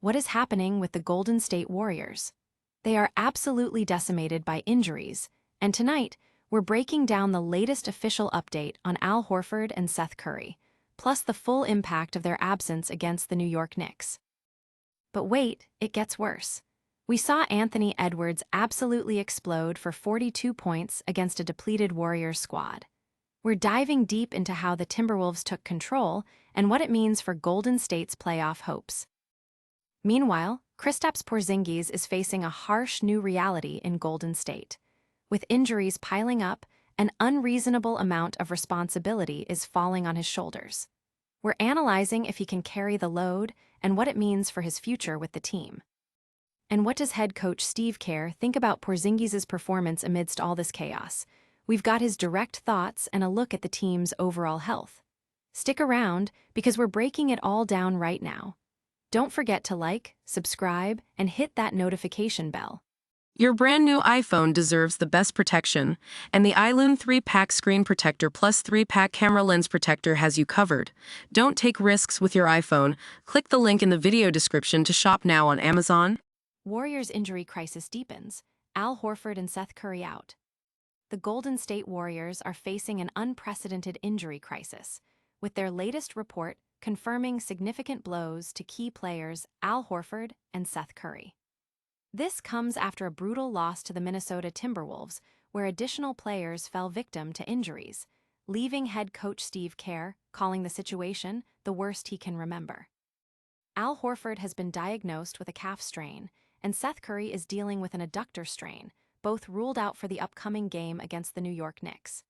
what is happening with the Golden State Warriors? They are absolutely decimated by injuries, and tonight, we're breaking down the latest official update on Al Horford and Seth Curry, plus the full impact of their absence against the New York Knicks. But wait, it gets worse. We saw Anthony Edwards absolutely explode for 42 points against a depleted Warriors squad. We're diving deep into how the Timberwolves took control and what it means for Golden State's playoff hopes. Meanwhile, Kristaps Porzingis is facing a harsh new reality in Golden State. With injuries piling up, an unreasonable amount of responsibility is falling on his shoulders. We're analyzing if he can carry the load and what it means for his future with the team. And what does head coach Steve Kerr think about Porzingis' performance amidst all this chaos? We've got his direct thoughts and a look at the team's overall health. Stick around, because we're breaking it all down right now. Don't forget to like, subscribe, and hit that notification bell. Your brand new iPhone deserves the best protection, and the iLume 3-pack screen protector plus 3-pack camera lens protector has you covered. Don't take risks with your iPhone. Click the link in the video description to shop now on Amazon. Warriors' injury crisis deepens. Al Horford and Seth Curry out. The Golden State Warriors are facing an unprecedented injury crisis, with their latest report confirming significant blows to key players Al Horford and Seth Curry. This comes after a brutal loss to the Minnesota Timberwolves, where additional players fell victim to injuries, leaving head coach Steve Kerr calling the situation the worst he can remember. Al Horford has been diagnosed with a calf strain, and Seth Curry is dealing with an adductor strain, both ruled out for the upcoming game against the New York Knicks.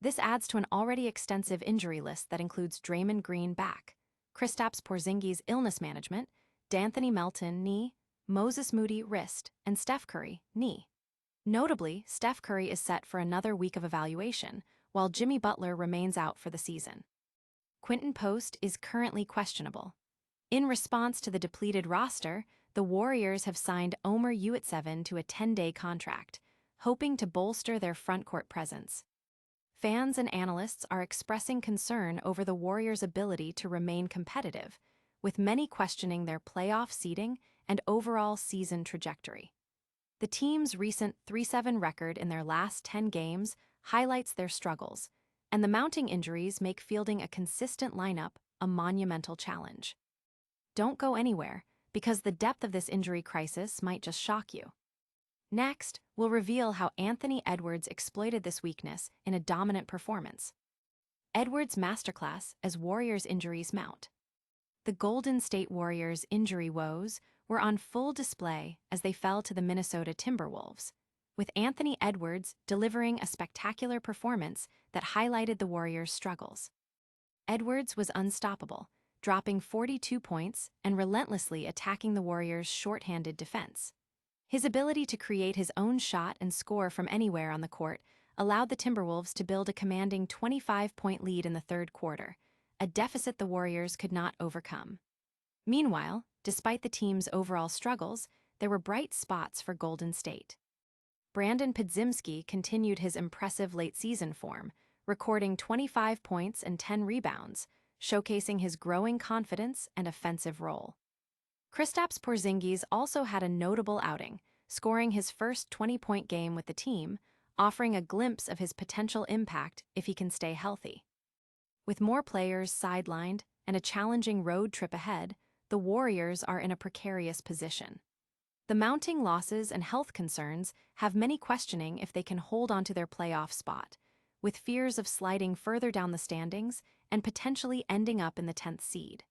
This adds to an already extensive injury list that includes Draymond Green back, Kristaps Porzingis illness management, D'Anthony Melton knee, Moses Moody wrist, and Steph Curry knee. Notably, Steph Curry is set for another week of evaluation, while Jimmy Butler remains out for the season. Quinton Post is currently questionable. In response to the depleted roster, the Warriors have signed Omer Uitsevin to a 10-day contract, hoping to bolster their frontcourt presence. Fans and analysts are expressing concern over the Warriors' ability to remain competitive, with many questioning their playoff seeding and overall season trajectory. The team's recent 3-7 record in their last 10 games highlights their struggles, and the mounting injuries make fielding a consistent lineup a monumental challenge. Don't go anywhere, because the depth of this injury crisis might just shock you. Next, we'll reveal how Anthony Edwards exploited this weakness in a dominant performance. Edwards' masterclass as Warriors' injuries mount. The Golden State Warriors' injury woes were on full display as they fell to the Minnesota Timberwolves, with Anthony Edwards delivering a spectacular performance that highlighted the Warriors' struggles. Edwards was unstoppable, dropping 42 points and relentlessly attacking the Warriors' shorthanded defense. His ability to create his own shot and score from anywhere on the court allowed the Timberwolves to build a commanding 25-point lead in the third quarter, a deficit the Warriors could not overcome. Meanwhile, despite the team's overall struggles, there were bright spots for Golden State. Brandon Podziemski continued his impressive late-season form, recording 25 points and 10 rebounds, showcasing his growing confidence and offensive role. Kristaps Porzingis also had a notable outing, scoring his first 20-point game with the team, offering a glimpse of his potential impact if he can stay healthy. With more players sidelined and a challenging road trip ahead, the Warriors are in a precarious position. The mounting losses and health concerns have many questioning if they can hold onto their playoff spot, with fears of sliding further down the standings and potentially ending up in the 10th seed.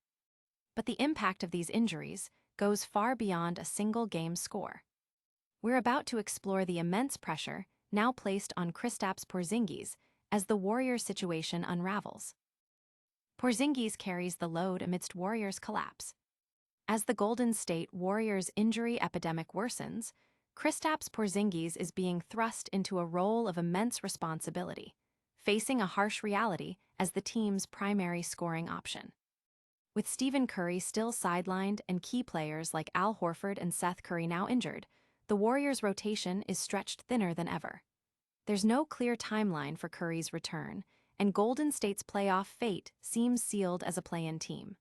But the impact of these injuries goes far beyond a single game score. We're about to explore the immense pressure now placed on Kristaps Porzingis as the Warriors' situation unravels. Porzingis carries the load amidst Warriors' collapse. As the Golden State Warriors' injury epidemic worsens, Kristaps Porzingis is being thrust into a role of immense responsibility, facing a harsh reality as the team's primary scoring option. With Stephen Curry still sidelined and key players like Al Horford and Seth Curry now injured, the Warriors' rotation is stretched thinner than ever. There's no clear timeline for Curry's return, and Golden State's playoff fate seems sealed as a play-in team.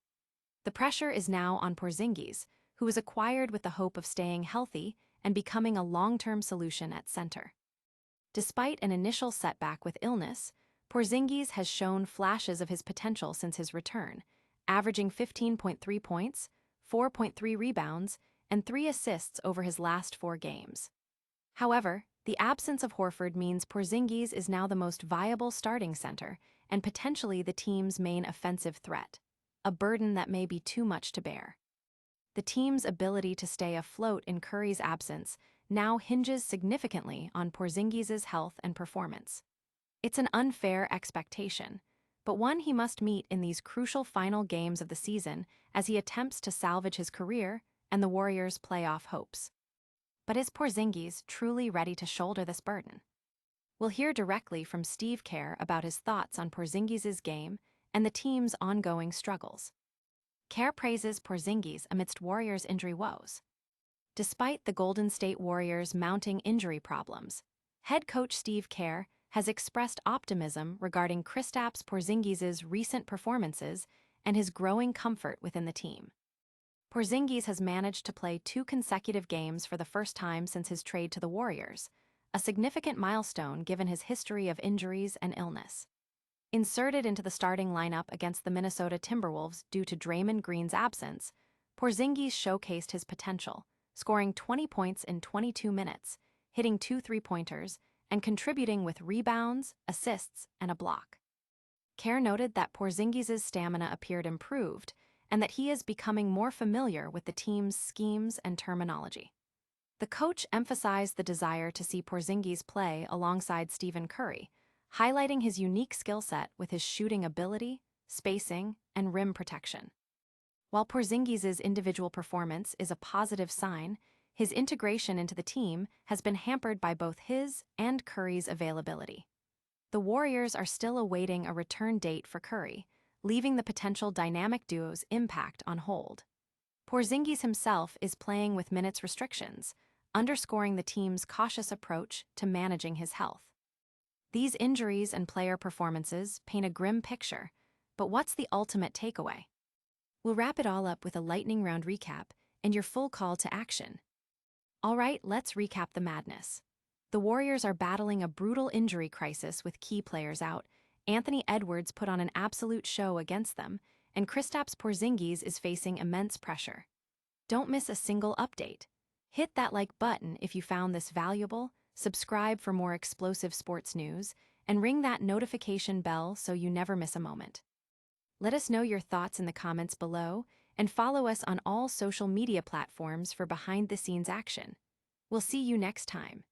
The pressure is now on Porzingis, who was acquired with the hope of staying healthy and becoming a long-term solution at center. Despite an initial setback with illness, Porzingis has shown flashes of his potential since his return, averaging 15.3 points, 4.3 rebounds, and 3 assists over his last 4 games. However, the absence of Horford means Porzingis is now the most viable starting center and potentially the team's main offensive threat, a burden that may be too much to bear. The team's ability to stay afloat in Curry's absence now hinges significantly on Porzingis' health and performance. It's an unfair expectation, but one he must meet in these crucial final games of the season as he attempts to salvage his career and the Warriors' playoff hopes. But is Porzingis truly ready to shoulder this burden? We'll hear directly from Steve Kerr about his thoughts on Porzingis' game and the team's ongoing struggles. Kerr praises Porzingis amidst Warriors' injury woes. Despite the Golden State Warriors' mounting injury problems, head coach Steve Kerr has expressed optimism regarding Kristaps Porzingis' recent performances and his growing comfort within the team. Porzingis has managed to play 2 consecutive games for the first time since his trade to the Warriors, a significant milestone given his history of injuries and illness. Inserted into the starting lineup against the Minnesota Timberwolves due to Draymond Green's absence, Porzingis showcased his potential, scoring 20 points in 22 minutes, hitting 2 three-pointers, and contributing with rebounds, assists, and a block. Kerr noted that Porzingis' stamina appeared improved and that he is becoming more familiar with the team's schemes and terminology. The coach emphasized the desire to see Porzingis play alongside Stephen Curry, highlighting his unique skill set with his shooting ability, spacing, and rim protection. While Porzingis' individual performance is a positive sign, his integration into the team has been hampered by both his and Curry's availability. The Warriors are still awaiting a return date for Curry, leaving the potential dynamic duo's impact on hold. Porzingis himself is playing with minutes restrictions, underscoring the team's cautious approach to managing his health. These injuries and player performances paint a grim picture, but what's the ultimate takeaway? We'll wrap it all up with a lightning round recap and your full call to action. All right, let's recap the madness. The Warriors are battling a brutal injury crisis with key players out. Anthony Edwards put on an absolute show against them, and Kristaps Porzingis is facing immense pressure. Don't miss a single update. Hit that like button if you found this valuable, subscribe for more explosive sports news, and ring that notification bell so you never miss a moment. Let us know your thoughts in the comments below, and follow us on all social media platforms for behind-the-scenes action. We'll see you next time.